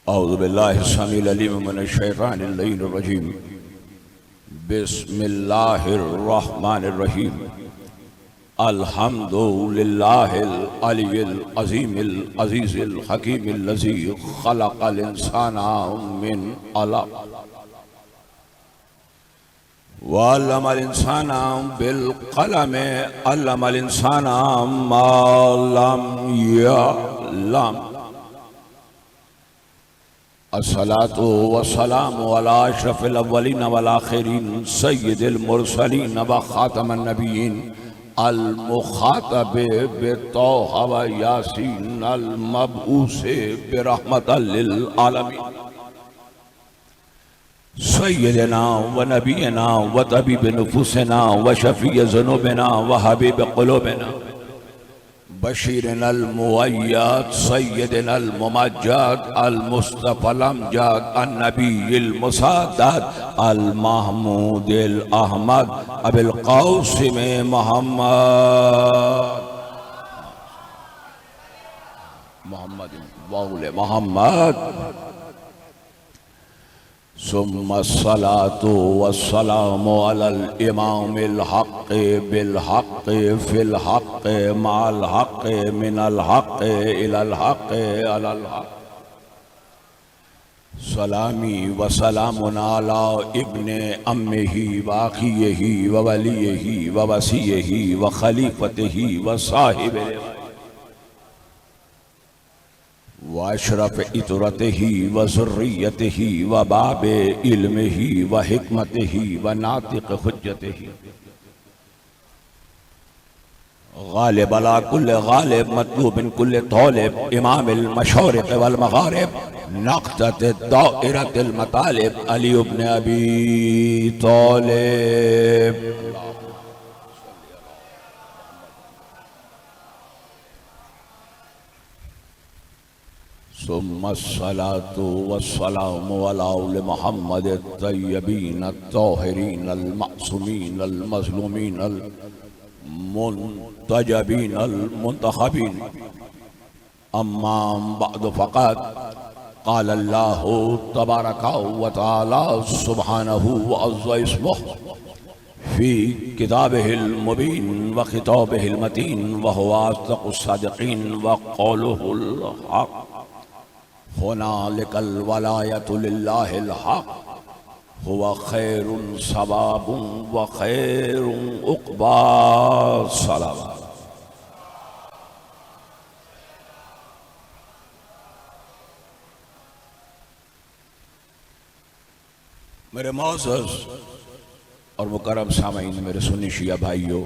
औज़ु बिल्लाहि समीउल अलीम मिनश शैतानिर रजीम। बिस्मिल्लाहिर रहमानिर रहीम। अल्हम्दुलिल्लाहिल अलिय्यिल अज़ीमिल अज़ीज़िल हकीमिल लज़ी खलक़ल इंसाना मिन अलक़ वअल्लमल इंसाना बिल क़लम अल्लमल इंसाना मा लम यअलम। अस्सलातु वस्सलामु अला अशरफिल अव्वलीन वल आखिरीन सय्यिदिल मुरसलीन व खातमन नबिय्यीन अल मुखातब बित्तौहा व यासीन अल मबऊस बिरहमतल लिल आलमीन सय्यदना व नबियना व तबीब नुफूसना व शफीय ज़ुनूबना व हबीब क़ुलूबना बशीरन अल मुअय्यद सय्यदना अल मुमज्जद अल मुस्तफ़ल अमजद अन नबील मुसद्दद अल महमूदिल अहमद अबिल क़ासिम मोहम्मद वाउल मोहम्मद सुम्मस्सलातु वस्सलामु अलल इमामिल हक़्क़ बिल हक़्क़ फिल हक़्क़ मअल हक़्क़ मिनल हक़्क़ इलल हक़्क़ अलल हक़्क़। सलामी व सलामुन अला इब्ने अम्मिही व अख़ीही व वलियही व वसीयही व खलीफतिही व साहिबे व अशरफ इतरतिही व ज़ुर्रियतिही व बाबे इल्मिही व हिकमतिही व नातिक़ हुज्जतिही गालिब अला कुल्ल गालिब मतलूबिन कुल्ल तौलिब इमामिल मशारिक़ वल मग़ारिब नक़्तत दाइरतिल मतालिब अली इब्न अबी तालिब। सुम्मस्सलातु वस्सलामु अला आले मुहम्मद अत-तय्यबीन अत-ताहिरीन अल-मअसूमीन अल-मज़लूमीन अल-मुंतजबीन अल-मुंतखबीन। अम्मा बअद फ़क़द क़ाल अल्लाहु तबारक व तआला सुब्हानहु व अज़्ज़ा इस्मुहु फ़ी किताबिहिल मुबीन व ख़िताबिहिल मतीन व हुवा अस्दक़ुस सादिक़ीन व क़ौलुहुल हक़। हुनालिकल वलायतु लिल्लाहिल हक़ हुवा खैरुन सवाबुन व खैरुन उक़बा। सलावत। मेरे मौज़ूज़ और मुकर्रम सामईन, मेरे सुन्नी शिया भाइयों,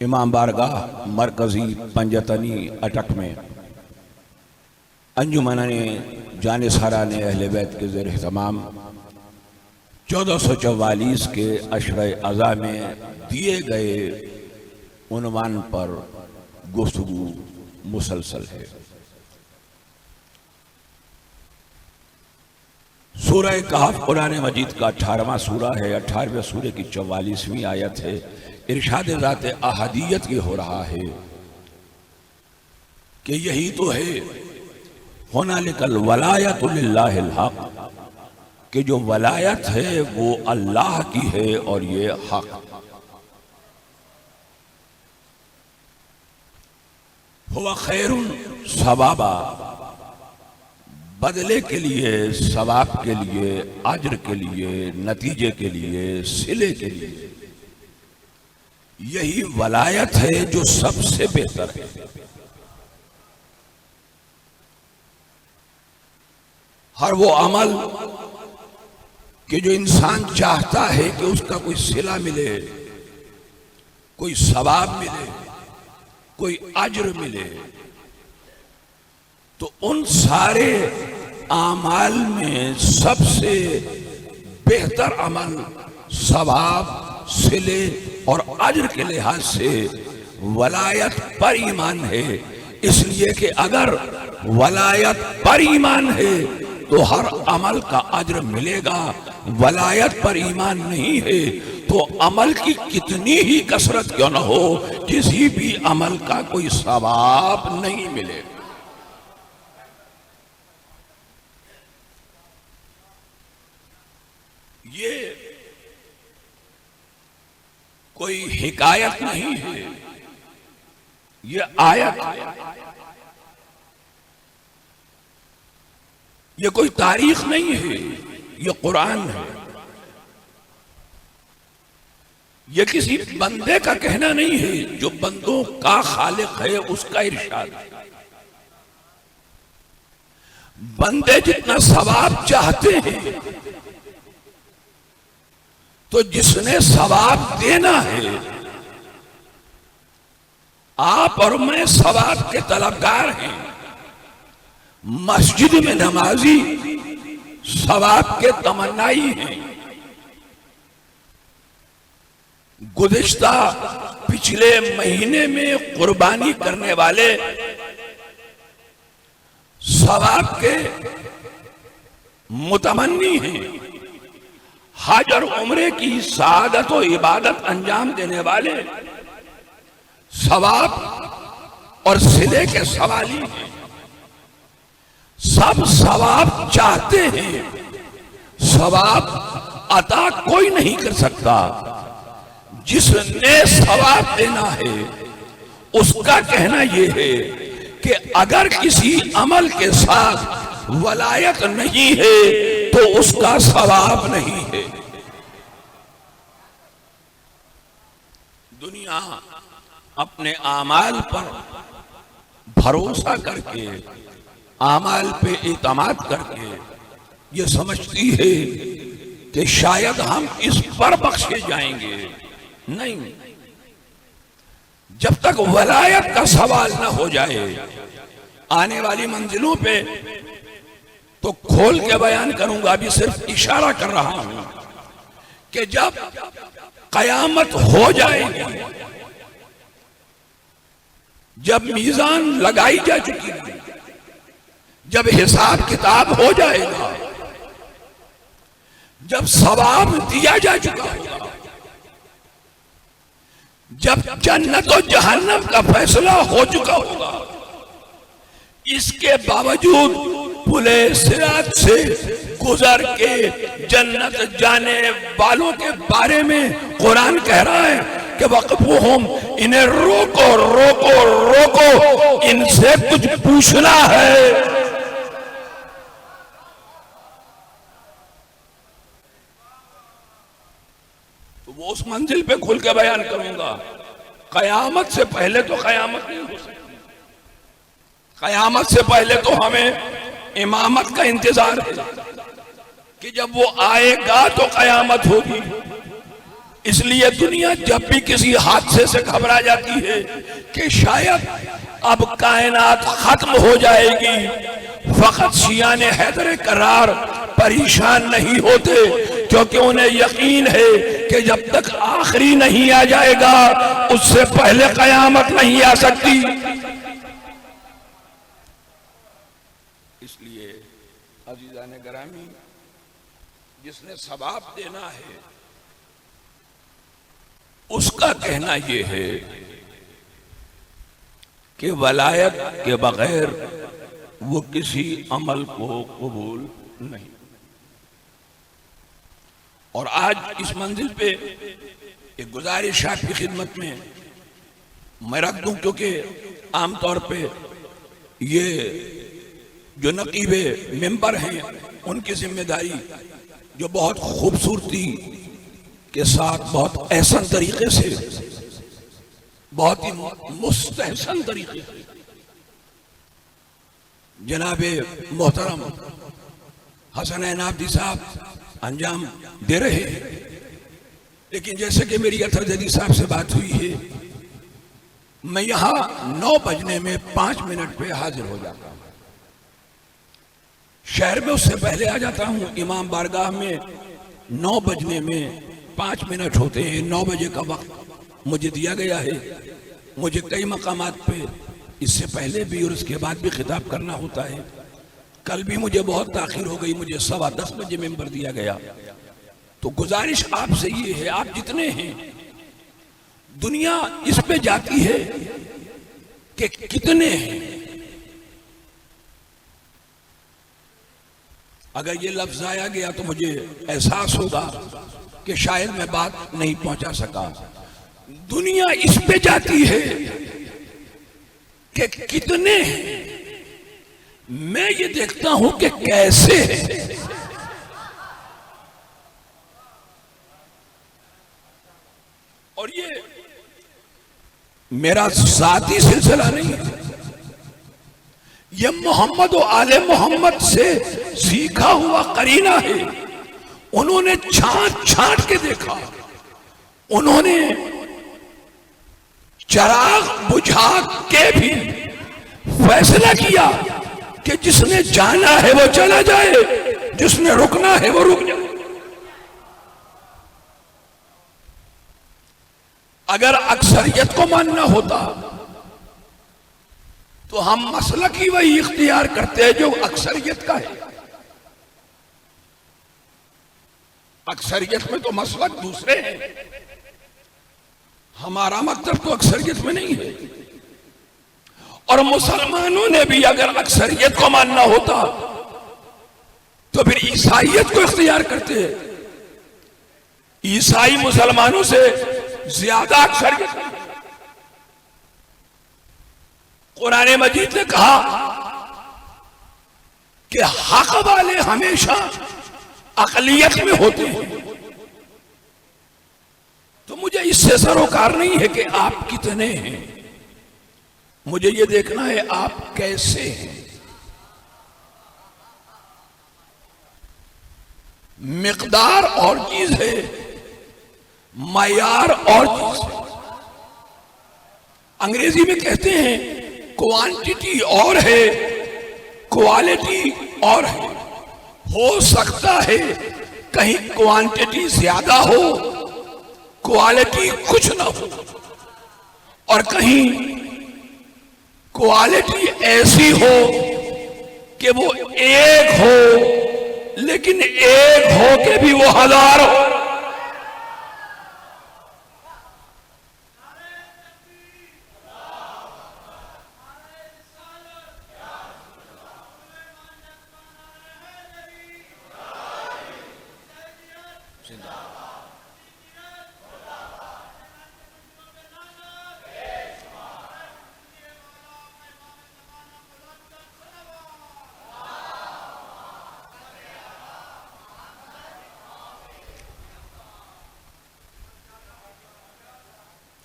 इमाम बारगाह मरकज़ी पंजतनी अटक में अंजुमन-ए जानिसारान अहले बैत के ज़ेर एहतमाम 1444 के अशरे अज़ा में दिए गए उन्वान पर गुफ्तगू मुसलसल है। सूरह कहफ कुरान मजीद का 18वां सूरा है। 18वें सूरे की 44वीं आयत है। इरशाद ज़ात अहदियत ये हो रहा है कि यही तो है हुनालिकल वलायतु लिल्लाहिल हक़, कि जो वलायत है वो अल्लाह की है और ये हक़। हुवा खैरुन सवाबा, बदले के लिए, सवाब के लिए, अज्र के लिए, नतीजे के लिए, सिले के लिए, यही वलायत है जो सबसे बेहतर है। हर वो अमल कि जो इंसान चाहता है कि उसका कोई सिला मिले, कोई सवाब मिले, कोई अज्र मिले, तो उन सारे आमाल में सबसे बेहतर अमल सवाब, सिले और अज्र के लिहाज से वलायत पर ईमान है। इसलिए कि अगर वलायत पर ईमान है तो हर अमल का अज्र मिलेगा। वलायत पर ईमान नहीं है तो अमल की कितनी ही कसरत क्यों न हो, किसी भी अमल का कोई सवाब नहीं मिलेगा। ये कोई हिकायत नहीं है, ये आयत है, ये कोई तारीख नहीं है, ये कुरान है। ये किसी बंदे का कहना नहीं है, जो बंदों का खालिक है उसका इरशाद है। बंदे जितना सवाब चाहते हैं, तो जिसने सवाब देना है, आप और मैं सवाब के तलबगार हैं। मस्जिद में नमाजी सवाब के तमन्नाई हैं। गुज़िश्ता पिछले महीने में कुर्बानी करने वाले सवाब के मुतमन्नी हैं। हज और उम्रे की सादत और इबादत अंजाम देने वाले सवाब और सिले के सवाली हैं। सब सवाब चाहते हैं, सवाब अता कोई नहीं कर सकता। जिसने सवाब देना है उसका कहना यह है कि अगर किसी अमल के साथ वलायत नहीं है तो उसका सवाब नहीं है। दुनिया अपने आमाल पर भरोसा करके, आमाल पे इतमाद करके ये समझती है कि शायद हम इस पर बख्शे जाएंगे। नहीं, जब तक वलायत का सवाल न हो जाए, आने वाली मंजिलों पे तो खोल के बयान करूंगा, अभी सिर्फ इशारा कर रहा हूं कि जब कयामत हो जाएगी, जब मीजान लगाई जा चुकी है, जब हिसाब किताब हो जाएगा, जब सवाब दिया जा चुका होगा, जब जन्नत और जहन्नम का फैसला हो चुका होगा, इसके बावजूद पुले सिरात से गुजर के जन्नत जाने वालों के बारे में कुरान कह रहा है कि वक़्फ़ुहुम, इन्हें रोको रोको रोको, इनसे कुछ पूछना है। तो वो उस मंजिल पे खुल के बयान करूंगा। कयामत से पहले तो कयामत नहीं हो सकती। कयामत से पहले तो हमें इमामत का इंतजार है कि जब वो आएगा तो कयामत होगी। इसलिए दुनिया जब भी किसी हादसे से घबरा जाती है कि शायद अब कायनात खत्म हो जाएगी, फकत शियाने हैदर करार परेशान नहीं होते, क्योंकि उन्हें यकीन है कि जब तक आखिरी नहीं आ जाएगा उससे पहले कयामत नहीं आ सकती। इसलिए अजीजान गरामी, जिसने सवाब देना है उसका कहना यह है कि वलायत के बगैर वो किसी अमल को कबूल नहीं। और आज इस मंजिल पे एक गुजारिश आपकी खिदमत में मैं रख दूं, क्योंकि आमतौर पे ये जो नकीबे मेंबर हैं उनकी जिम्मेदारी जो बहुत खूबसूरती के साथ, बहुत एहसन तरीके से, बहुत ही मुस्तहसन तरीके से जनाबे मोहतरम हसन नाबदी साहब अंजाम दे रहे हैं। लेकिन जैसे कि मेरी अतर जदी साहब से बात हुई है, मैं यहां 9 बजने में 5 मिनट पे हाजिर हो जाता हूं। शहर में उससे पहले आ जाता हूं। इमाम बारगाह में 9 बजने में 5 मिनट होते हैं। 9 बजे का वक्त मुझे दिया गया है। मुझे कई मकामात पे इससे पहले भी और उसके बाद भी खिताब करना होता है। कल भी मुझे बहुत ताखिर हो गई, मुझे 10:15 बजे मेंबर दिया गया। तो गुजारिश आपसे ये है, आप जितने हैं, दुनिया इस पे जाती है कि कितने हैं। अगर ये लफ्ज आया गया तो मुझे एहसास होगा कि शायद मैं बात नहीं पहुंचा सका। दुनिया इस पे जाती है कि कितने हैं, मैं ये देखता हूं कि कैसे है। और ये मेरा जाती सिलसिला नहीं है, ये मोहम्मद और आले मोहम्मद से सीखा हुआ करीना है। उन्होंने छांट छांट के देखा, उन्होंने चिराग बुझा के भी फैसला किया कि जिसने जाना है वो चला जाए, जिसने रुकना है वो रुक जाए। अगर अक्सरियत को मानना होता तो हम मसलक ही वही इख्तियार करते हैं जो अक्सरियत का है। अक्सरियत में तो मसलक दूसरे हैं, हमारा मतलब तो अक्सरियत में नहीं है। और मुसलमानों ने भी अगर अक्सरियत को मानना होता तो फिर ईसाइयत को इख्तियार करते हैं। ईसाई मुसलमानों से ज्यादा अक्सरियत। कुरान मजीद ने कहा कि हक वाले हमेशा अकलियत में होते हैं। तो मुझे इससे सरोकार नहीं है कि आप कितने हैं, मुझे ये देखना है आप कैसे हैं। मिकदार और चीज है, मयार और चीज है। अंग्रेजी में कहते हैं क्वांटिटी और है, क्वालिटी और है। हो सकता है कहीं क्वांटिटी ज्यादा हो, क्वालिटी कुछ ना हो, और कहीं क्वालिटी ऐसी हो कि वो एक हो लेकिन एक हो के भी वो हजार हो।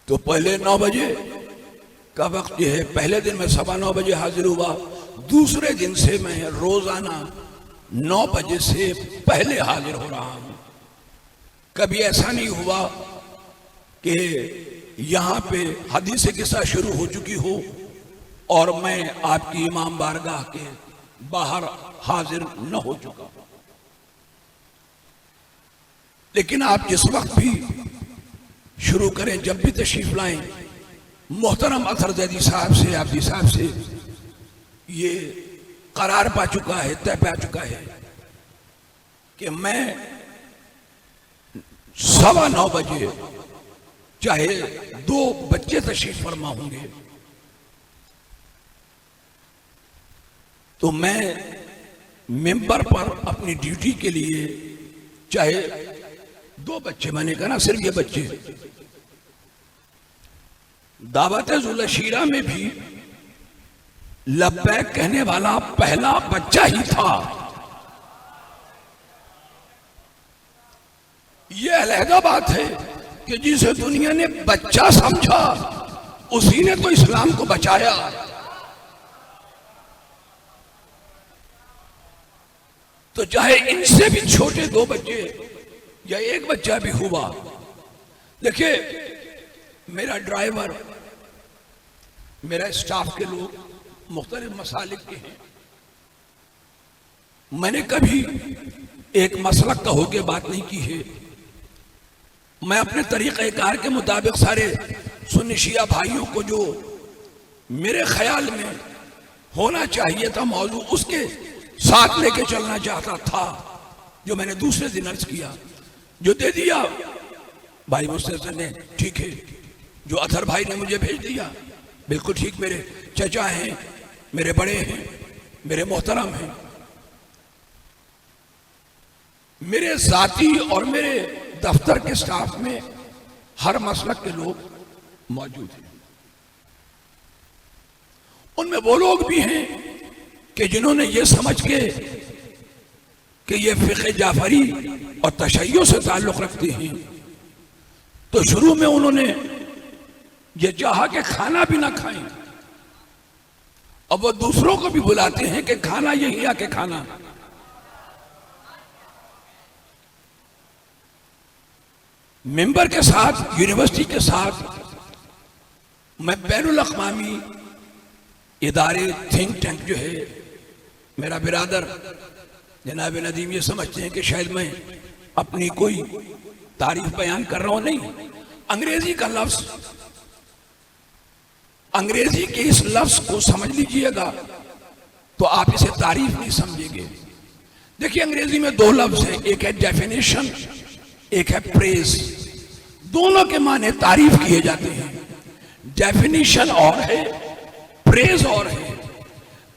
तो पहले 9 बजे का वक्त ये है। पहले दिन मैं 9:15 बजे हाजिर हुआ। दूसरे दिन से मैं रोजाना 9 बजे से पहले हाजिर हो रहा हूं। कभी ऐसा नहीं हुआ कि यहां पे हदीस किस्सा शुरू हो चुकी हो और मैं आपकी इमाम बारगाह के बाहर हाजिर न हो चुका। लेकिन आप जिस वक्त भी शुरू करें, जब भी तशरीफ लाएं, मोहतरम अतहर ज़ैदी साहब से, आबदी साहब से ये करार पा चुका है, तय पा चुका है कि मैं 9:15 बजे, चाहे 2 बच्चे तशरीफ फरमा होंगे, तो मैं मेंबर पर अपनी ड्यूटी के लिए, चाहे 2 बच्चे, मैंने कहा ना सिर्फ ये बच्चे, दावत-ए-जुल शीरा में भी लब्बैक कहने वाला पहला बच्चा ही था। यह अलहदा बात है कि जिसे दुनिया ने बच्चा समझा उसी ने तो इस्लाम को बचाया। तो चाहे इनसे भी छोटे 2 बच्चे या 1 बच्चा भी हुआ। देखिए, मेरा ड्राइवर, मेरा स्टाफ के लोग मुख्तलिफ मसालिक के हैं। मैंने कभी एक मसलक का होके बात नहीं की है। मैं अपने तरीक़ेकार के मुताबिक सारे सुन्नी शिया भाइयों को जो मेरे ख्याल में होना चाहिए था मौजू, उसके साथ लेके चलना चाहता था, जो मैंने दूसरे दिन अर्ज किया। जो दे दिया भाई मुस्तफा ने, ठीक है। जो अथर भाई ने मुझे भेज दिया, बिल्कुल ठीक, मेरे चचा हैं, मेरे बड़े हैं, मेरे मोहतरम हैं। मेरे साथी और मेरे दफ्तर के स्टाफ में हर मसलक के लोग मौजूद हैं। उनमें वो लोग भी हैं कि जिन्होंने ये समझ के कि ये फ़िक़्ह जाफरी और तशय्युअ से ताल्लुक़ रखते हैं, तो शुरू में उन्होंने ये चाहा कि खाना भी ना खाएं। अब वो दूसरों को भी बुलाते हैं कि खाना यही आके खाना। मेंबर के साथ, यूनिवर्सिटी के साथ मैं बैनुल अक़वामी इदारे थिंक टैंक जो है, मेरा बिरादर जनाब नदीम ये समझते हैं कि शायद मैं अपनी कोई तारीफ बयान कर रहा हूं, नहीं। अंग्रेजी का लफ्ज, अंग्रेजी के इस लफ्ज को समझ लीजिएगा तो आप इसे तारीफ नहीं समझेंगे। देखिए अंग्रेजी में दो लफ्ज हैं, एक है डेफिनेशन, एक है प्रेज। दोनों के माने तारीफ किए जाते हैं। डेफिनेशन और है, प्रेज और है।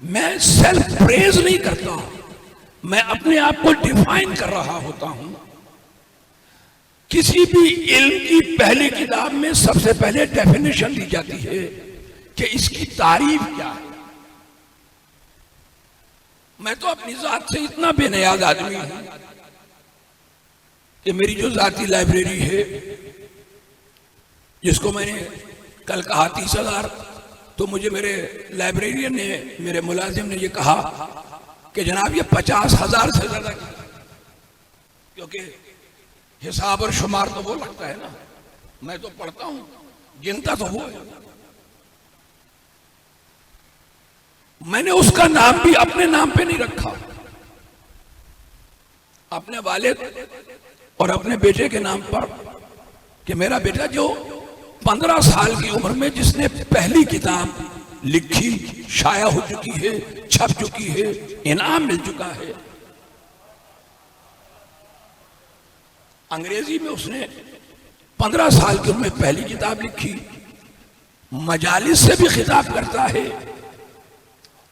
मैं सेल्फ प्रेज नहीं करता, मैं अपने आप को डिफाइन कर रहा होता हूं। किसी भी इल्म की पहली किताब में सबसे पहले डेफिनेशन दी जाती है कि इसकी तारीफ क्या है। मैं तो अपनी जात से इतना बेनियाज आदमी हूं कि मेरी जो जाती लाइब्रेरी है, जिसको मैंने कल कहा 30,000, तो मुझे मेरे लाइब्रेरियन ने, मेरे मुलाजिम ने ये कहा कि जनाब ये 50,000 से ज्यादा, क्योंकि हिसाब और शुमार तो वो लगता है ना, मैं तो पढ़ता हूं, गिनता तो वो है। मैंने उसका नाम भी अपने नाम पे नहीं रखा, अपने वालिद और अपने बेटे के नाम पर, कि मेरा बेटा जो 15 साल की उम्र में जिसने पहली किताब लिखी, शाया हो चुकी है, छप चुकी है, इनाम मिल चुका है। अंग्रेजी में उसने 15 साल की उम्र में पहली किताब लिखी, मजालिस से भी खिताब करता है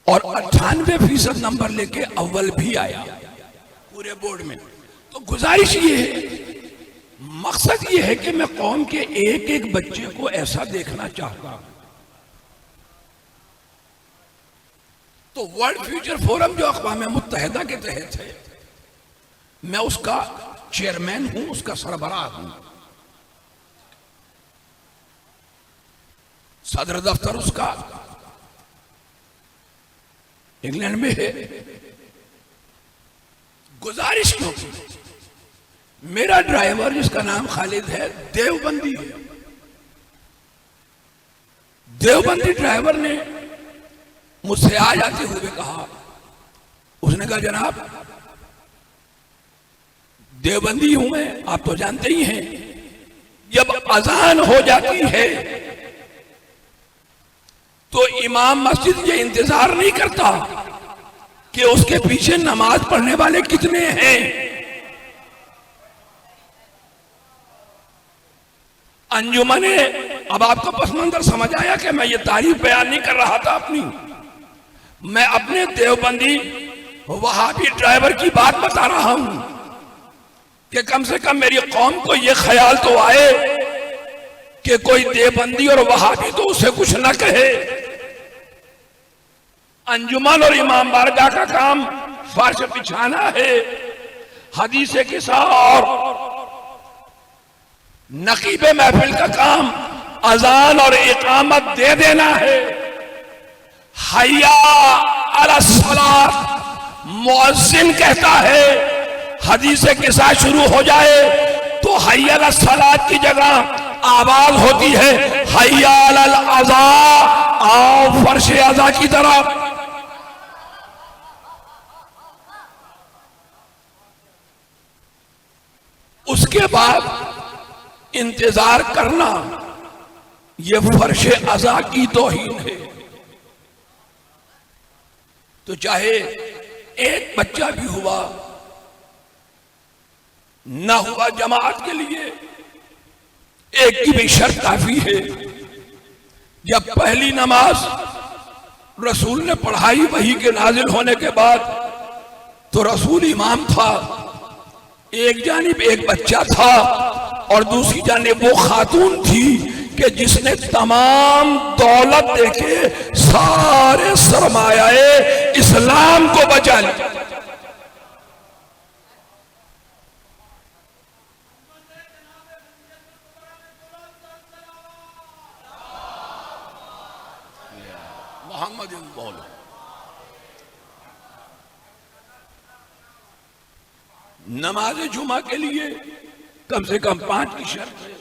और 98% नंबर लेके अव्वल भी आया पूरे बोर्ड में। तो गुजारिश ये है, मकसद ये है कि मैं कौम के एक एक बच्चे को ऐसा देखना चाहता हूं। तो वर्ल्ड फ्यूचर फोरम जो अक़वाम मुत्तहिदा के तहत है, मैं उसका चेयरमैन हूं, उसका सरबराह हूं। सदर दफ्तर उसका इंग्लैंड में है। गुजारिश क्यों की? मेरा ड्राइवर जिसका नाम खालिद है, देवबंदी है। देवबंदी ड्राइवर ने मुझसे आ जाते हुए कहा, उसने कहा जनाब देवबंदी हूं मैं, आप तो जानते ही हैं, जब अजान हो जाती है तो इमाम मस्जिद ये इंतजार नहीं करता कि उसके पीछे नमाज पढ़ने वाले कितने हैं। अंजुमने, अब आपको पस मंजर समझ आया कि मैं ये तारीफ बयान नहीं कर रहा था अपनी, मैं अपने देवबंदी वहाबी ड्राइवर की बात बता रहा हूं कि कम से कम मेरी कौम को यह ख्याल तो आए कि कोई देवबंदी और वहाबी तो उसे कुछ न कहे। अंजुमन और इमाम बारगाह का काम फर्श बिछाना है, हदीस किस्सा और नकीब महफिल का काम अजान और इकामत दे देना है। हय्या अला सलात मुअज्जिन कहता है, हदीस किस्सा शुरू हो जाए तो हय्या अला सलात की जगह आवाज होती है हय्या अल अज़ा, आओ फर्श अज़ा की तरफ। उसके बाद इंतजार करना, यह फर्श अज़ा की तौहीन है। तो चाहे एक बच्चा भी हुआ न हुआ जमात के लिए एक की भी शर्त काफी है। जब पहली नमाज रसूल ने पढ़ाई वही के नाजिल होने के बाद, तो रसूल इमाम था, एक जानिब एक बच्चा था और दूसरी जानिब वो खातून थी कि जिसने तमाम दौलत देके सारे सरमाए इस्लाम को बचा लिया। मोहम्मद बोलो। नमाज जुमा के लिए कम से कम 5 की शर्त है,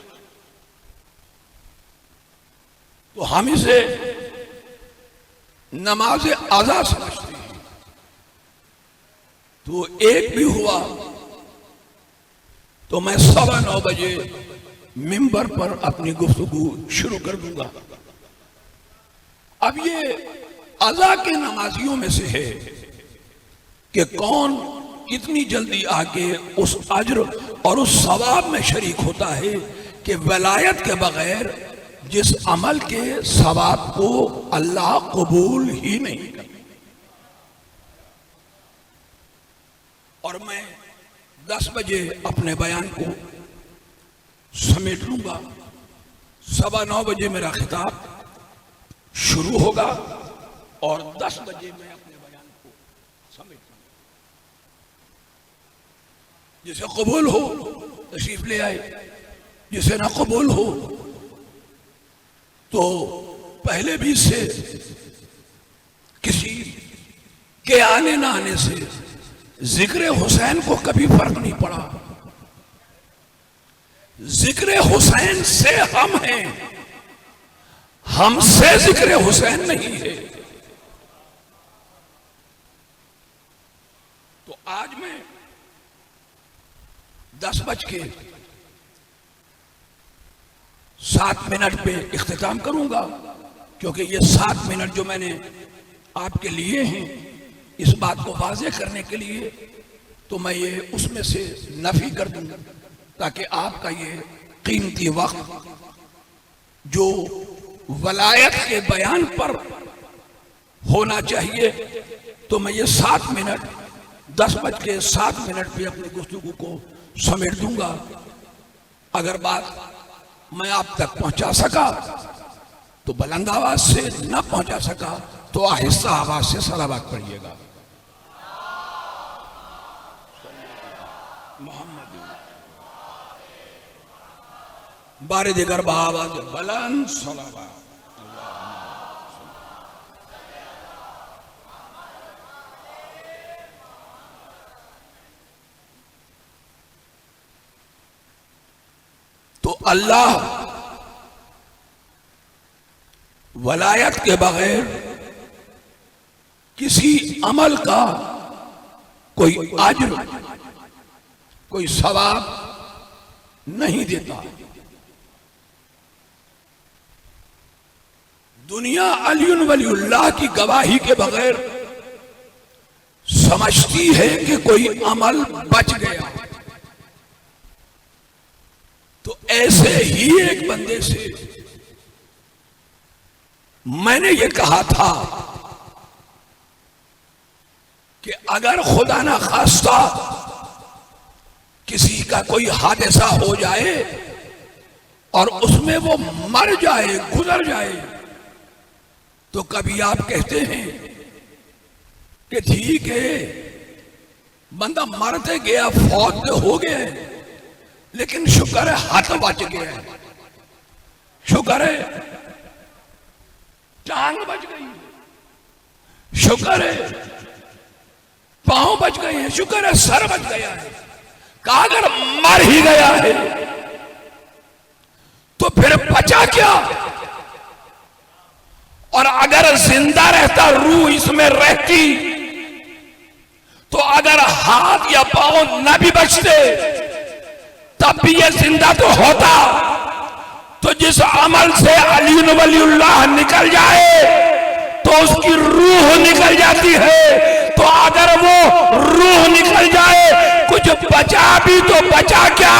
तो हम इसे नमाज आज़ा समझते हैं। तो एक भी हुआ तो मैं 9:15 बजे मिंबर पर अपनी गुफ्तगू शुरू कर दूंगा। अब ये अज़ा के नमाजियों में से है कि कौन कितनी जल्दी आके उस अज्र और उस सवाब में शरीक होता है कि वलायत के बगैर जिस अमल के सवाब को अल्लाह कबूल ही नहीं करता। और मैं 10 बजे अपने बयान को समेट लूंगा, 9:15 बजे मेरा खिताब शुरू होगा और 10 बजे मैं अपने बयान को समेट लूंगा। जिसे कबूल हो तशरीफ ले आए, जिसे ना कबूल हो तो पहले भी से किसी के आने ना आने से जिक्र हुसैन को कभी फर्क नहीं पड़ा। जिक्र हुसैन से हम हैं, हमसे जिक्र हुसैन नहीं है। तो आज मैं 10:07 पे इख्तिताम करूंगा, क्योंकि ये 7 मिनट जो मैंने आपके लिए हैं इस बात को वाज़ेह करने के लिए, तो मैं ये उसमें से नफी कर दूंगा ताकि आपका ये कीमती वक्त जो वलायत के बयान पर होना चाहिए, तो मैं ये 7 मिनट 10:07 पे अपनी गुफ्तगू को समेट दूंगा। अगर बात मैं आप तक पहुंचा सका तो बुलंद आवाज से, न पहुंचा सका तो आहिस्ता आवाज से सलावत पढ़िएगा। मोहम्मद बारे दिगर बावाज बुलंद सलावत। तो अल्लाह वलायत के बगैर किसी अमल का कोई अज्र, कोई सवाब नहीं देता। दुनिया अलियुन वलियुल्लाह की गवाही के बगैर समझती है कि कोई अमल बच गया। तो ऐसे ही एक बंदे से मैंने ये कहा था कि अगर खुदा ना खास्ता किसी का कोई हादसा हो जाए और उसमें वो मर जाए, गुजर जाए, तो कभी आप कहते हैं कि ठीक है बंदा मरते गया, फौत हो गया, लेकिन शुक्र है हाथ बच गया है, शुक्र है टांग बच गई, शुक्र है पांव बच गए हैं, शुक्र है सर बच गया है। कहा अगर मर ही गया है तो फिर बचा क्या? और अगर जिंदा रहता, रूह इसमें रहती, तो अगर हाथ या पांव न भी बचते तब भी ये जिंदा तो होता। तो जिस अमल से अली वलीउल्लाह निकल जाए तो उसकी रूह निकल जाती है। तो अगर वो रूह निकल जाए, कुछ कुछ बचा भी तो बचा क्या?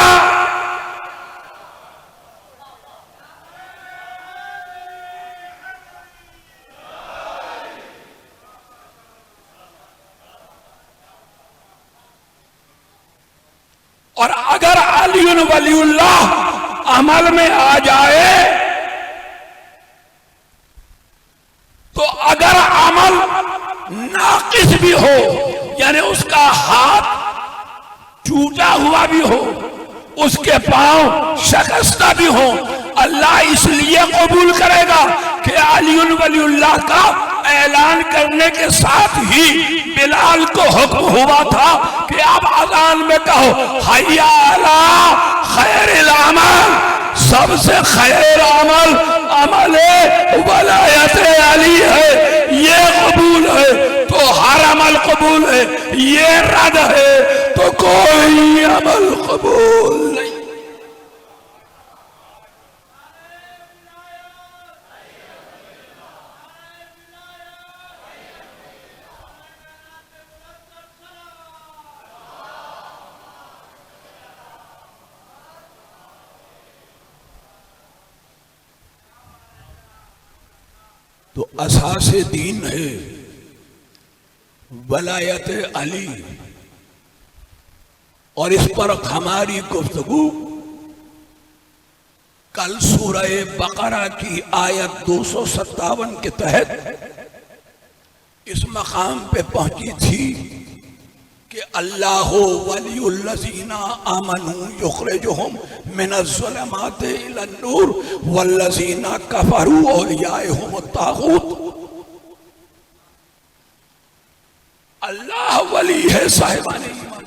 और अगर अली वलीउल्लाह अमल में आ जाए तो अगर अमल नाकिस भी हो, यानी उसका हाथ टूटा हुआ भी हो, उसके पांव शकस्ता भी हो, अल्लाह इसलिए कबूल करेगा कि अली वलीउल्लाह का ऐलान करने के साथ ही बिलाल को हुक्म हुआ था कि आप अजान में कहो हय्या अला खैरिल अमल, सबसे खैर अमल अमल वलायत अली है, ये कबूल है तो हर अमल कबूल है, ये रद्द है तो कोई अमल कबूल नहीं। तो असासे दीन है वलायत अली, और इस पर हमारी गुफ्तगू कल सूरह बकरा की आयत 257 के तहत इस मकाम पे पहुंची थी कि अल्लाह वलियुल्लज़ीना आमनू युखरिजुहुम मिनज़्ज़ुलमाति इलन-नूर वल्लज़ीना कफरू औलियाहुमुत-तागूत। अल्लाह वली है साहिबाने ईमान,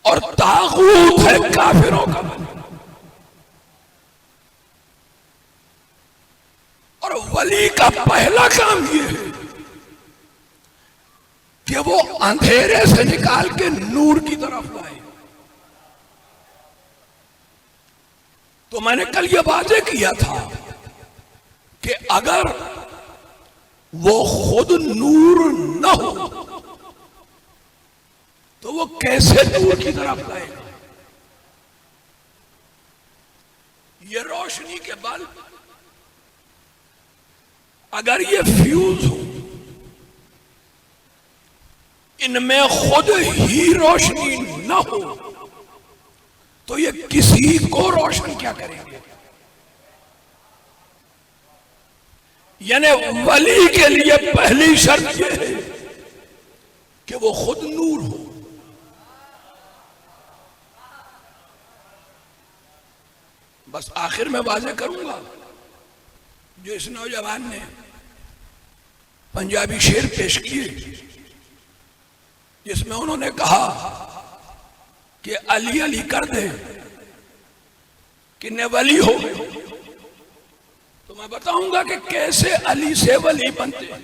और तागूत है काफिरों का वली। और वली का पहला काम यह है कि वो अंधेरे से निकाल के नूर की तरफ लाए। तो मैंने कल ये वादे किया था कि अगर वो खुद नूर न हो तो वो कैसे नूर की तरफ लाएगा? ये रोशनी के बल्ब अगर ये फ्यूज हो, इनमें खुद ही रोशनी न हो तो ये किसी को रोशन क्या करेंगे? यानी वली के लिए पहली शर्त यह है कि वो खुद नूर हो। बस आखिर में वाज़ेह करूंगा, जो इस नौजवान ने पंजाबी शेर पेश किए जिसमें उन्होंने कहा कि अली अली कर दे कि ने वली हो, तो मैं बताऊंगा कि कैसे अली से वली बनते हैं।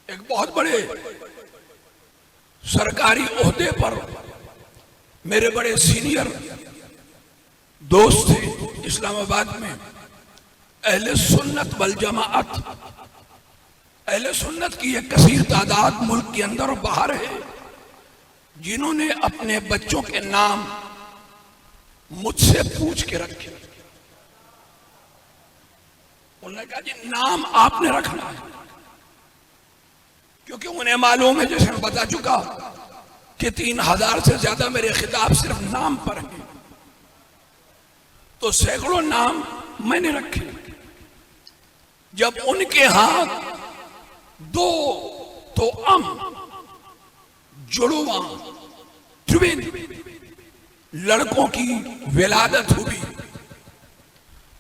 एक बहुत बड़े सरकारी ओहदे पर मेरे बड़े सीनियर दोस्त थे इस्लामाबाद में, अहले सुन्नत वल जमाअत, अहले सुन्नत की एक कसीर तादाद मुल्क के अंदर और बाहर है, जिन्होंने अपने बच्चों के नाम मुझसे पूछ के रखे। उन्होंने कहा जी नाम आपने रखना है, क्योंकि उन्हें मालूम है, जैसे मैं बता चुका, कि 3000 से ज्यादा मेरे खिताब सिर्फ नाम पर हैं, तो सैकड़ों नाम मैंने रखे। जब उनके हाथ 2 तो जुड़वा ट्विन लड़कों की विलादत हुई,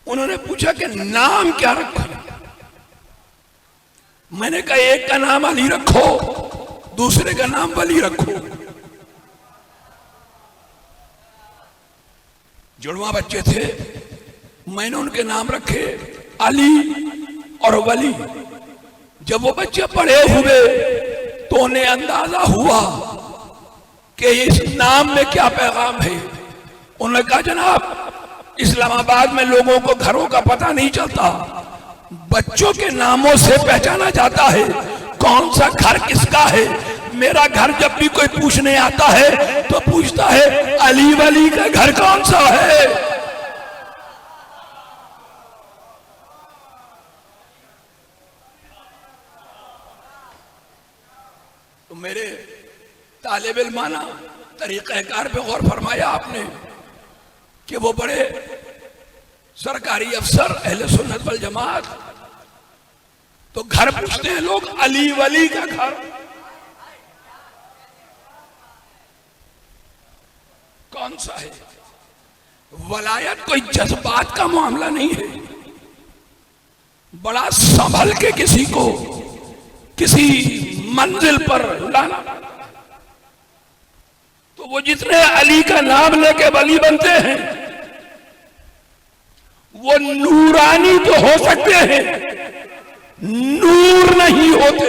उन्होंने पूछा कि नाम क्या रखा? मैंने कहा एक का नाम अली रखो, दूसरे का नाम वली रखो। जुड़वा बच्चे थे, मैंने उनके नाम रखे अली और वली। जब वो बच्चे बड़े हुए तो उन्हें अंदाजा हुआ कि इस नाम में क्या पैगाम है। उन्होंने कहा जनाब, इस्लामाबाद में लोगों को घरों का पता नहीं चलता, बच्चों के नामों से पहचाना जाता है कौन सा घर किसका है। मेरा घर जब भी कोई पूछने आता है तो पूछता है अली वली का घर कौन सा है। तो मेरे तालिब इल्माना तरीक़ाकार पे गौर फरमाया आपने कि वो बड़े सरकारी अफसर अहले सुन्नत वल जमात, तो घर पूछते हैं लोग अली वली का घर कौन सा है। वलायत कोई जज्बात का मामला नहीं है, बड़ा संभल के किसी को किसी मंजिल पर लाना। तो वो जितने अली का नाम लेके वली बनते हैं वो नूरानी तो हो सकते हैं, नूर नहीं होते।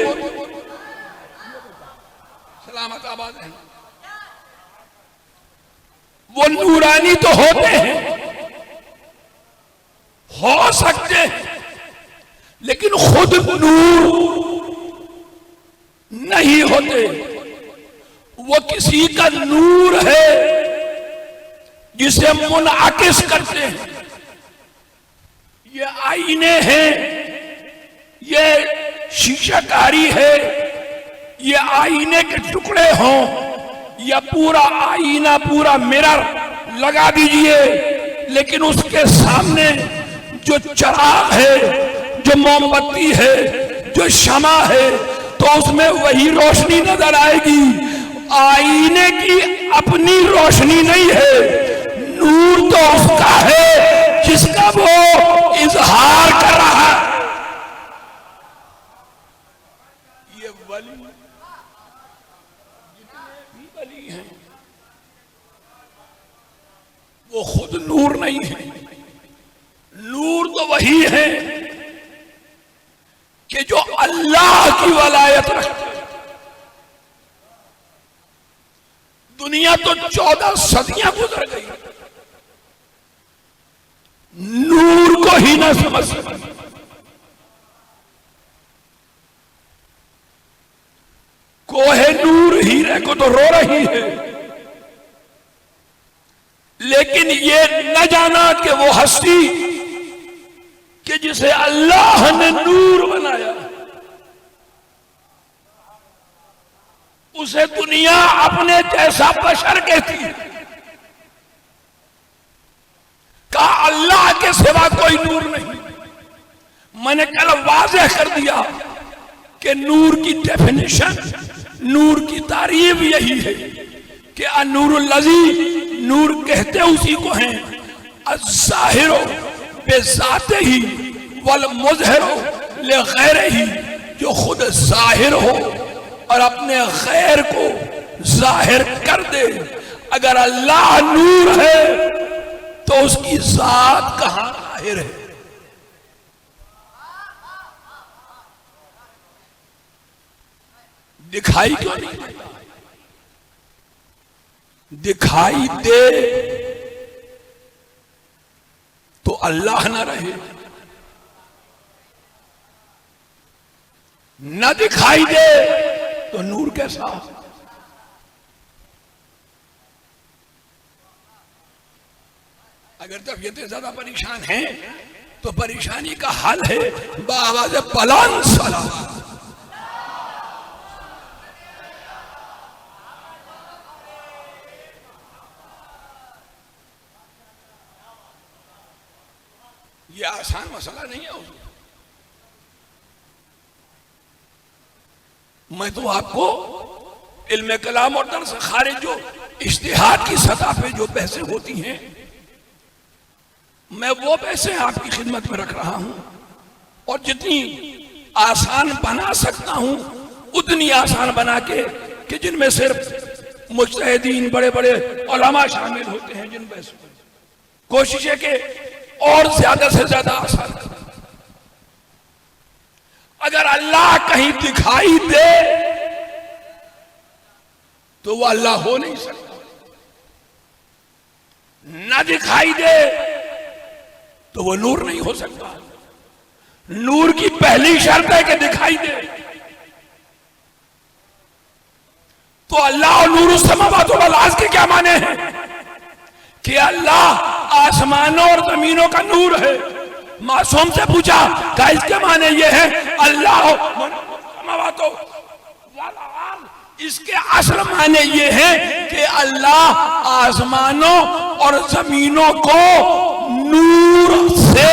सलामत आबाद है। वो नूरानी तो होते हैं, हो सकते हैं, लेकिन खुद नूर नहीं होते। वो किसी का नूर है जिसे मुनआकिस करते हैं। ये आईने हैं, ये शीशाकारी है, ये आईने के टुकड़े हों या पूरा आईना पूरा मिरर लगा दीजिए, लेकिन उसके सामने जो चिराग है, जो मोमबत्ती है, जो शमा है, तो उसमें वही रोशनी नजर आएगी। आईने की अपनी रोशनी नहीं है, नूर तो उसका है जिसका वो इजहार कर रहा है। ये वली जितने भी वली हैं वो खुद नूर नहीं है। नूर तो वही है कि जो अल्लाह की वलायत रखते। दुनिया तो 14 सदियां गुजर गई, नूर को ही ना समझ सकी। कोहे नूर हीरे को तो रो रही है, लेकिन ये न जाना कि वो हस्ती कि जिसे अल्लाह ने नूर बनाया उसे दुनिया अपने जैसा बशर कहती है। कहा अल्लाह के सिवा कोई नूर नहीं। मैंने कल वाज़ेह कर दिया कि नूर की डेफिनेशन, नूर की तारीफ यही है कि अन्नूरुल लज़ी, नूर कहते उसी को हैं, अज़्ज़ाहिरो बेज़ाते ही वल मुज़हिरो ले गैरिही, जो खुद जाहिर हो और अपने गैर को जाहिर कर दे। अगर अल्लाह नूर है तो उसकी जात कहां जाहिर है। दिखाई क्यों नहीं देता? दिखाई दे तो अल्लाह ना रहे, न दिखाई दे तो नूर कैसा। अगर तबीयतें ज्यादा परेशान हैं तो परेशानी का हल है बावाज़ बुलंद सलावत। ये आसान मसला नहीं है। मैं तो आपको इल्म कलाम और दर्स खारिज जो इज्तिहाद की सतह पे जो बहसें होती हैं, मैं वो बहसें आपकी खिदमत में रख रहा हूं और जितनी आसान बना सकता हूं उतनी आसान बना के कि जिनमें सिर्फ मुज्तहिदीन बड़े बड़े उलमा शामिल होते हैं, जिन बहसों में कोशिश है कि और ज्यादा से ज्यादा आसान कर। अगर अल्लाह कहीं दिखाई दे तो वो अल्लाह हो नहीं सकता, न दिखाई दे तो वो नूर नहीं हो सकता। नूर की पहली शर्त है कि दिखाई दे। तो अल्लाह और नूर समावात वल अर्ज़ के क्या माने हैं कि अल्लाह आसमानों और जमीनों का नूर है। मासूम से पूछा क्या इसके माने ये है अल्लाह समावात वल अर्ज़। इसके असल माने ये है कि अल्लाह आसमानों और जमीनों को नूर से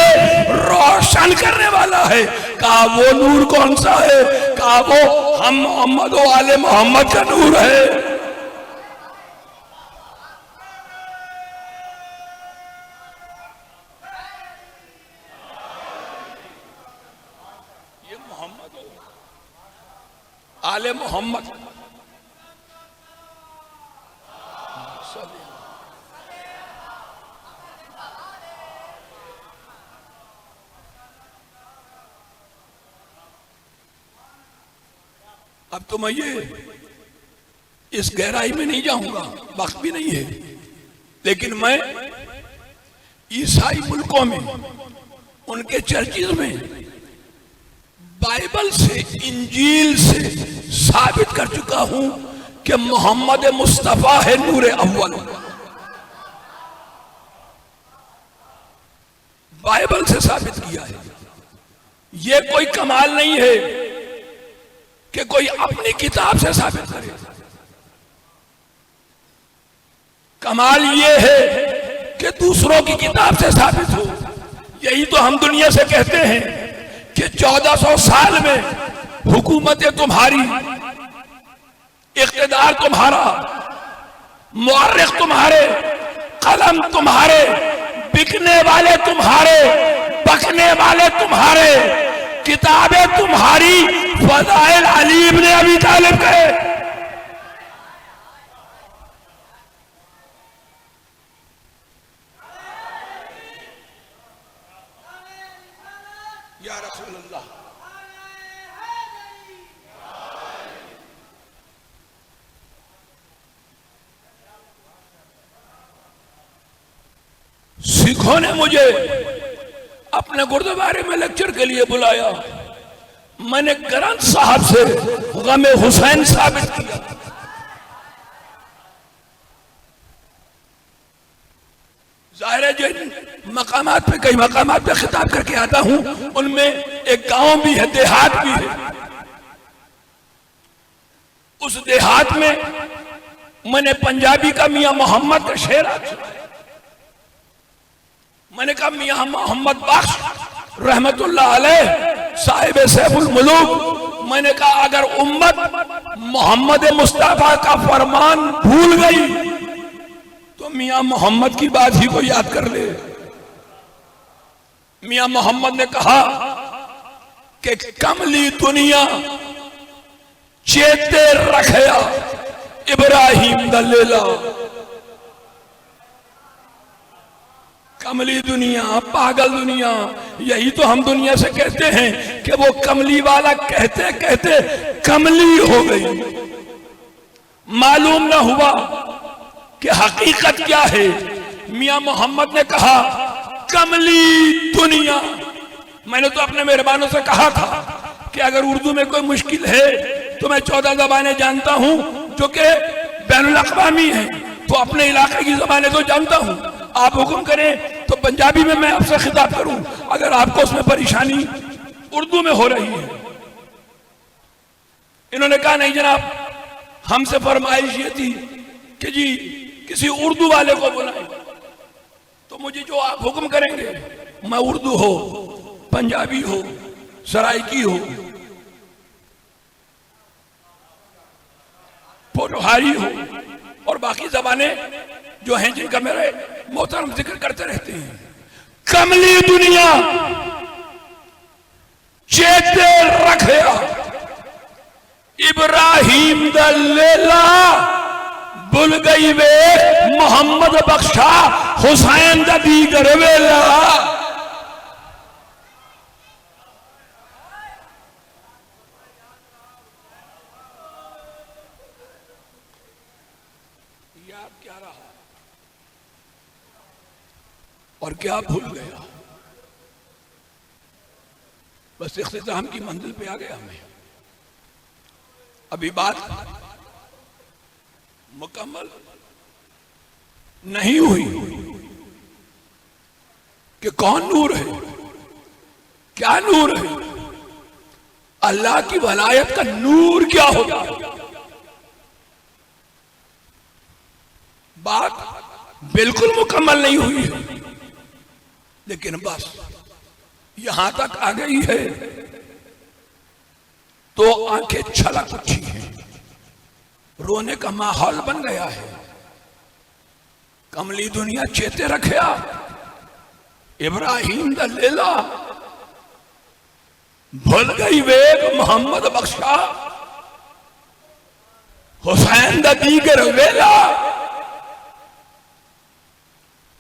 रोशन करने वाला है। कहा वो नूर कौन सा है? कहा वो हम मोहम्मद और आले मोहम्मद का नूर है। ये मोहम्मद आले मोहम्मद अब तो मैं ये इस गहराई में नहीं जाऊंगा, वक्त भी नहीं है, लेकिन मैं ईसाई मुल्कों में उनके चर्चिज में बाइबल से इंजील से साबित कर चुका हूं कि मोहम्मद मुस्तफा है नूर अव्वल। बाइबल से साबित किया है। यह कोई कमाल नहीं है कि कोई अपनी किताब से साबित करे। कमाल यह है कि दूसरों की किताब से साबित हो। यही तो हम दुनिया से कहते हैं कि 1400 साल में हुकूमत तुम्हारी, इख्तिदार तुम्हारा, मुअर्रिख तुम्हारे, कलम तुम्हारे, बिकने वाले तुम्हारे, बकने वाले तुम्हारे, किताबें तुम्हारी। फज़ाइल अली इब्न अबी तालिब कहे या रसूल अल्लाह। सिखों ने मुझे अपने गुरुद्वारे में लेक्चर के लिए बुलाया। मैंने ग्रंथ साहब से गमे हुसैन साबित किया। जाहिर है जिन मकामात पे, कई मकामात पे खिताब करके आता हूं, उनमें एक गांव भी है, देहात भी है। उस देहात में मैंने पंजाबी का मियां मोहम्मद का शेर सुना। मैंने कहा मियां मोहम्मद बख्श रहमतुल्लाह अलैह साहिब सैफुल मुलूक, मैंने कहा अगर उम्मत मोहम्मद मुस्तफा का फरमान भूल गई तो मियां मोहम्मद की बात ही को याद कर ले। मियां मोहम्मद ने कहा कि कमली दुनिया चेते रखया इब्राहिम दलेला। कमली दुनिया, पागल दुनिया, यही तो हम दुनिया से कहते हैं कि वो कमली वाला कहते कहते कमली हो गई। मालूम ना हुआ कि हकीकत क्या है। मियां मोहम्मद ने कहा कमली दुनिया। मैंने तो अपने मेहरबानों से कहा था कि अगर उर्दू में कोई मुश्किल है तो मैं 14 जबानें जानता हूं जो कि बैनुल अक़वामी हैं, तो अपने इलाके की जबानें तो जानता हूं। आप हुक्म करें तो पंजाबी में मैं आपसे खिताब करूं अगर आपको उसमें परेशानी उर्दू में हो रही है। इन्होंने कहा नहीं जनाब, हमसे फरमाइश ये थी कि जी किसी उर्दू वाले को बुलाएं। तो मुझे जो आप हुक्म करेंगे, मैं उर्दू हो, पंजाबी हो, सराइकी हो, पोटोहारी हो और बाकी जबानें जो हैं जिनका मेरे मोहतरम जिक्र करते रहते हैं। कमली दुनिया चेते रखया इब्राहिम दलेला। भुल गई वे मोहम्मद बख्शा हुसैन दा दीगर वेला। याद क्या रहा और क्या भूल गया? बस इख्तिताम की मंजिल पे आ गया हमें। अभी बात मुकम्मल नहीं हुई कि कौन नूर है, क्या नूर है, अल्लाह की वलायत का नूर क्या होता है। बात बिल्कुल मुकम्मल नहीं हुई है, लेकिन बस यहां तक आ गई है तो आंखें छलक उठी हैं, रोने का माहौल बन गया है। कमली दुनिया चेते रखिया, इब्राहिम दा लेला भूल गई वेग मोहम्मद बख्शा, हुसैन दा दीगर वेला,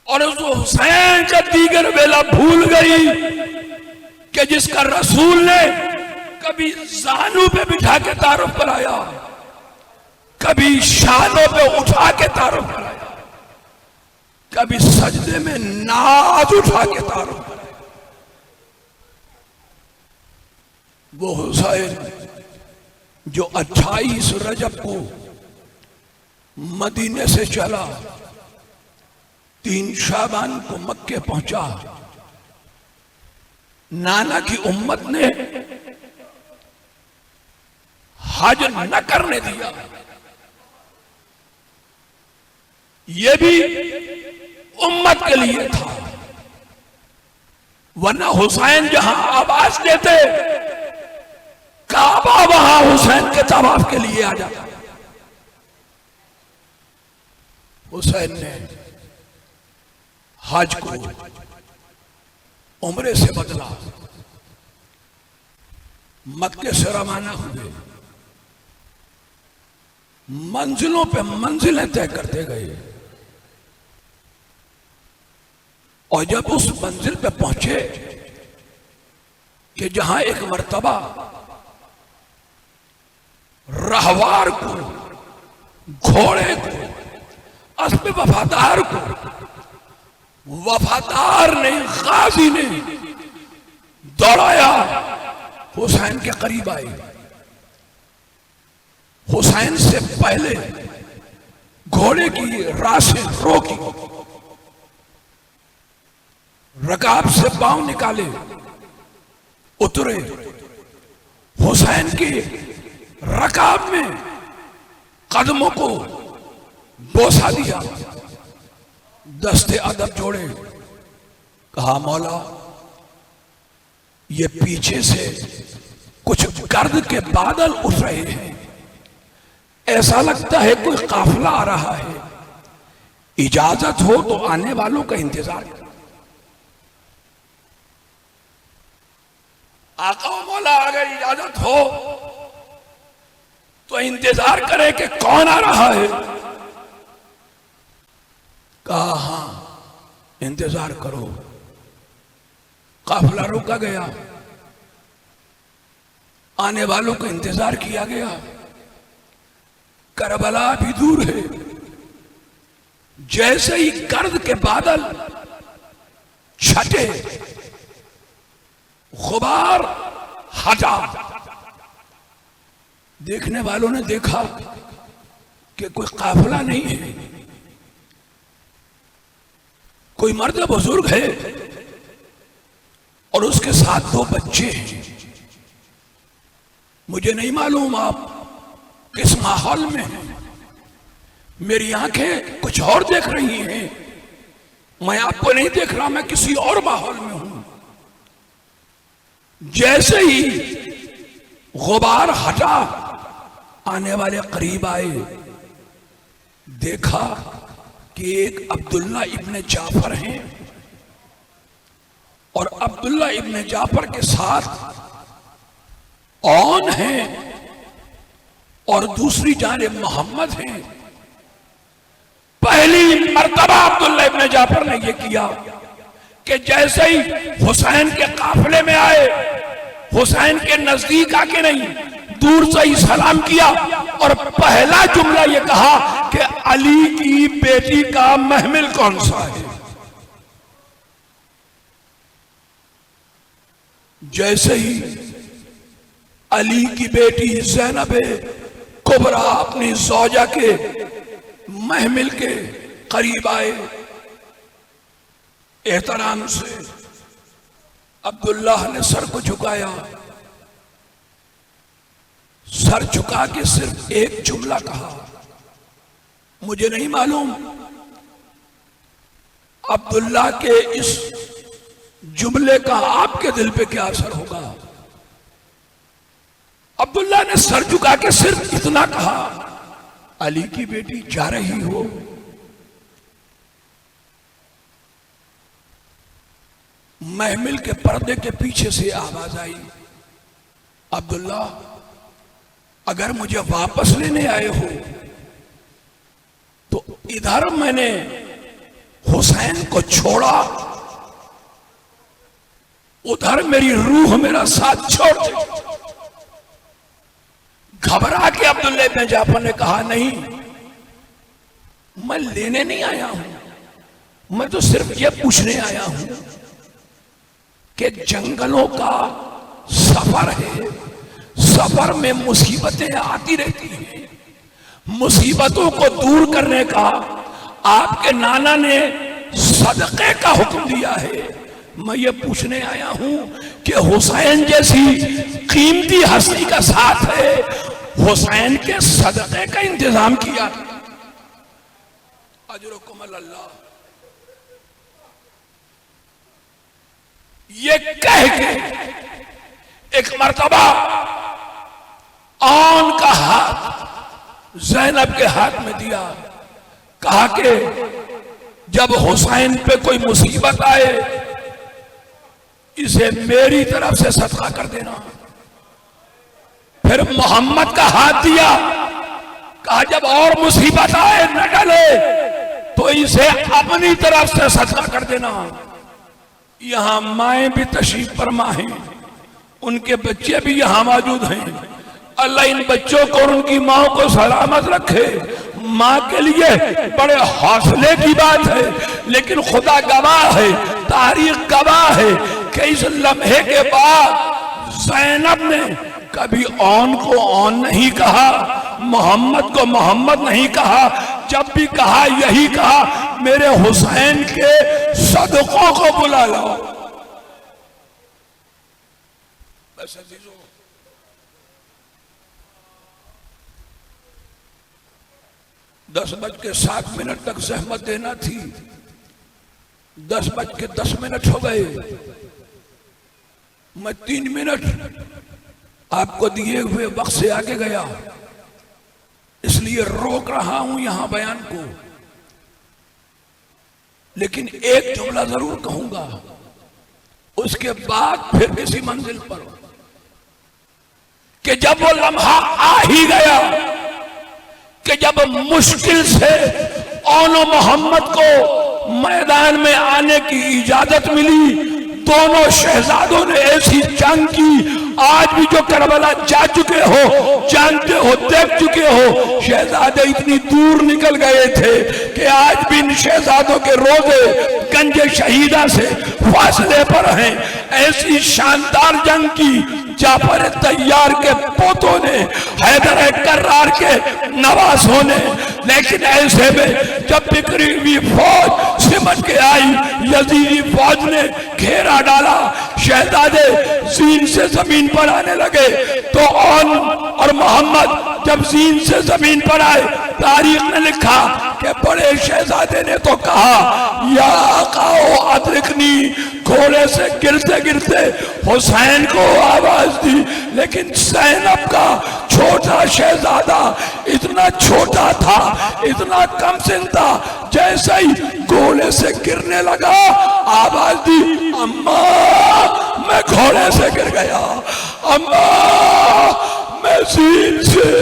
और उस हुसैन का दीगर वेला भूल गई कि जिसका रसूल ने कभी जानू पे बिठा के तारुफ कराया, कभी शानों पे उठा के तारुफ कराया, कभी सजदे में नाज उठा के तारुफ कराया। वो हुसैन जो 28 रजब को मदीने से चला, 3 शाबान को मक्के पहुंचा, नाना की उम्मत ने हज न करने दिया। यह भी उम्मत के लिए था, वरना हुसैन जहां आवाज देते काबा वहां हुसैन के तवाफ के लिए आ जाता। हुसैन ने हज को उम्रे से बदला, मक्के से रवाना हुए, मंजिलों पे मंजिलें तय करते गए, और जब उस मंजिल पे पहुंचे कि जहां एक मर्तबा रहवार को, घोड़े को, अस्पे वफादार को, वफादार ने, गाजी ने दौड़ाया, हुसैन के करीब आए। हुसैन से पहले घोड़े की राशें रोकी, रकाब से पांव निकाले, उतरे, हुसैन के रकाब में कदमों को बोसा दिया, दस्ते अदब जोड़े, कहा मौला ये पीछे से कुछ गर्द के बादल उठ रहे हैं, ऐसा लगता है कोई काफिला आ रहा है, इजाजत हो तो आने वालों का इंतजार करो। आका मौला अगर इजाजत हो तो इंतजार करे कि कौन आ रहा है। कहा हां इंतजार करो। काफिला रोका गया, आने वालों का इंतजार किया गया। करबला भी दूर है, जैसे ही गर्द के बादल छटे, गुबार हटा, देखने वालों ने देखा कि कोई काफिला नहीं है, कोई मर्द बुजुर्ग है और उसके साथ 2 बच्चे हैं। मुझे नहीं मालूम आप किस माहौल में हैं, मेरी आंखें कुछ और देख रही हैं, मैं आपको नहीं देख रहा, मैं किसी और माहौल में हूं। जैसे ही गुबार हटा, आने वाले करीब आए, देखा कि एक अब्दुल्ला इब्ने जाफर हैं और अब्दुल्ला इब्ने जाफर के साथ औन हैं और दूसरी जानिब मोहम्मद हैं। पहली मर्तबा अब्दुल्ला इब्ने जाफर ने यह किया कि जैसे ही हुसैन के काफिले में आए, हुसैन के नजदीक आके नहीं, दूर से ही सलाम किया और पहला जुमला यह कहा कि अली की बेटी का महमिल कौन सा है। जैसे ही अली की बेटी ज़ैनब कुबरा अपनी ज़ौजा के महमिल के करीब आए, एहतराम से अब्दुल्लाह ने सर को झुकाया। सर झुका के सिर्फ एक जुमला कहा, मुझे नहीं मालूम अब्दुल्लाह के इस जुमले का आपके दिल पे क्या असर होगा। अब्दुल्लाह ने सर झुका के सिर्फ इतना कहा, अली की बेटी जा रही हो। महमिल के पर्दे के पीछे से आवाज आई, अब्दुल्ला अगर मुझे वापस लेने आए हो तो इधर मैंने हुसैन को छोड़ा, उधर मेरी रूह मेरा साथ छोड़ दे। घबरा के अब्दुल्ला इब्न जाफर ने कहा, नहीं मैं लेने नहीं आया हूं, मैं तो सिर्फ ये पूछने आया हूं कि जंगलों का सफर है, सफर में मुसीबतें आती रहती हैं, मुसीबतों को दूर करने का आपके नाना ने सदक़े का हुक्म दिया है। मैं ये पूछने आया हूं कि हुसैन जैसी कीमती हस्ती का साथ है, हुसैन के सदक़े का इंतजाम किया। अजरुकुम अल्लाह, ये कह के एक मर्तबा आन का हाथ ज़ैनब के हाथ में दिया, कहा कि जब हुसैन पे कोई मुसीबत आए इसे मेरी तरफ से सदका कर देना। फिर मोहम्मद का हाथ दिया, कहा जब और मुसीबत आए न टले तो इसे अपनी तरफ से सदका कर देना। यहां माएं भी तशरीफ फरमा हैं, उनके बच्चे भी यहां मौजूद हैं। अल्लाह इन बच्चों को और उनकी माओ को सलामत रखे। मां के लिए बड़े हौसले की बात है, लेकिन खुदा गवाह है, तारीख गवाह है कि इस लम्हे के बाद ज़ैनब ने कभी औन को औन नहीं कहा, मोहम्मद को मोहम्मद नहीं कहा। जब भी कहा यही कहा, मेरे हुसैन के सदकों को बुला लो। बस 10:07 तक जहमत देना थी, 10:10 हो गए। मैं 3 मिनट आपको दिए हुए वक्त से आगे गया, इसलिए रोक रहा हूं यहां बयान को। लेकिन एक जुमला जरूर कहूंगा, उसके बाद फिर किसी मंजिल पर, कि जब वो लम्हा आ ही गया कि जब मुश्किल से औनो मोहम्मद को मैदान में आने की इजाजत मिली, दोनों शहजादों ने ऐसी जंग की। आज भी जो करबला जा चुके हो, जानते हो, देख चुके हो, शहजादे इतनी दूर निकल गए थे कि आज भी इन शहजादों के रोजे गंजे शहीदा से फासले पर हैं। ऐसी शानदार जंग की जाफर तैयार के पोतों ने, हैदर कर्रार के नवासों ने। लेकिन ऐसे में जब बिखरी हुई फौज सिमट के आई, यजीदी फौज ने घेरा डाला, शहजादे जीन से जमीन पर आने लगे, तो औन और मोहम्मद जब जीन से जमीन पर आए, तारीख ने लिखा कि बड़े शहजादे ने तो कहा, या आकाओ अदरिकनी, घोड़े से गिरते गिरते हुसैन को आवाज दी। लेकिन ज़ैनब का छोटा शहजादा इतना छोटा था, इतना कम सिन था, जैसे ही घोड़े से गिरने लगा आवाज दी, अम्मा मैं घोड़े से गिर गया, अम्मा मैं जीन से।